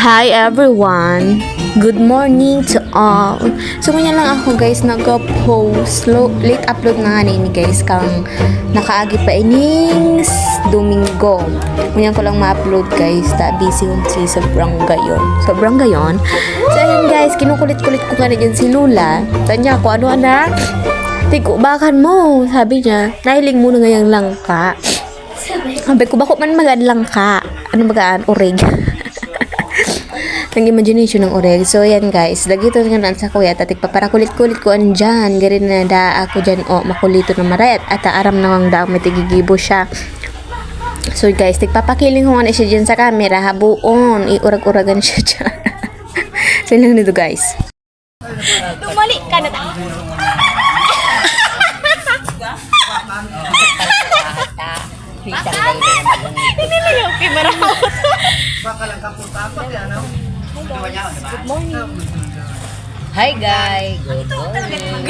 Hi everyone! Good morning to all! So kanya lang ako guys nag-post late upload na nga ni guys kang nakaagi pa ining Domingo. Kanya ko lang ma-upload guys ta busy kong si sobrang gayon. So ayun guys kinukulit-kulit ko nga dyan si Lula. Tanya ko ano anak? Tigo bakan mo sabi niya. Nahiling mo na ngayang langka. Sabi ko bako man magadlang ka. Ano magaan? Oreg. Ang imagination ng oreg. So, yan guys. Lagito nga na sa kuya. Tatik paparakulit-kulit ko andyan. Garin na da ako dyan. O, makulito na maret. At aram na ang daang may tigigibo siya. So, guys. Tigpapakiling ko nga siya dyan sa camera. Habuon. Iurag-uragan siya dyan. So, lang nito guys. Tumali ka na ta. Hindi na yung camera out. Good morning. Hi guys, good morning.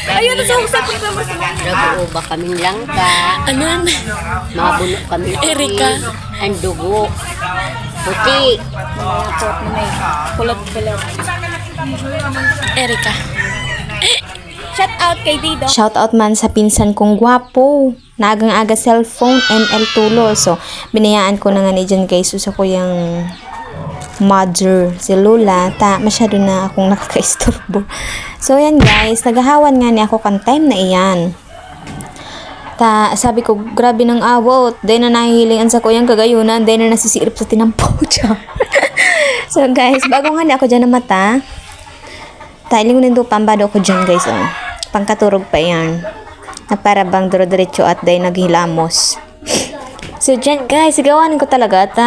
Ayun, nasa ko naman sa mga. Nag-uuba kaming langka. Anan? Mga buno kami. Erika. Ang dugo. Puti. Malapot na may kulot-kulot. Erika. Shout out kay Dido. Shout out man sa pinsan kong gwapo. Nagang-aga cellphone, ML Tulo. So, binayaan ko na nga ni dyan guys. Usa ko yung mother, si Lola. Masyado na akong nakaka-istorbo. So, yan guys. Nagahawan nga ni ako kan time na iyan. Sabi ko, grabe ng awot. Dahil na nahihilingan sa kuyang kagayunan. Dahil na nasisirip sa tinampaw siya. So, guys, bago nga ni ako dyan na mata. Lingunin do pambado ko dyan guys. Oh. Pangkaturog pa yan. Na para bang duro-diretso at day naghilamos. So dyan guys, sigawanin ko talaga at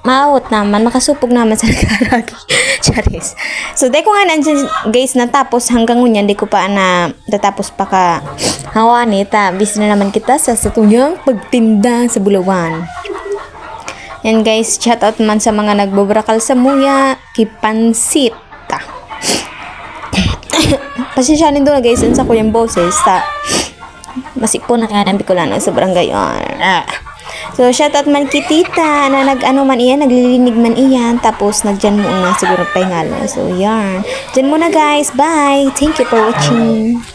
maawot naman, makasupog naman sa nagkaragi. Charis. So day ko nga nandiyan guys natapos hanggang ngunyan, di ko pa na natapos pa ka hawani ta. Busy na naman kita sa tuyang pagtinda sa Bulawan. Yan guys, shout out man sa mga nagbobrakal sa muya, kipansit. Pasensyanin doon guys, sa ko yung boses masipon na kaya ng Bicolano sa barangay on. So shout out man kitita na nag-ano man iyan, naglilinig man iyan, tapos nagdyan muna siguro pahingalo. So yarn, dyan muna guys, bye, thank you for watching.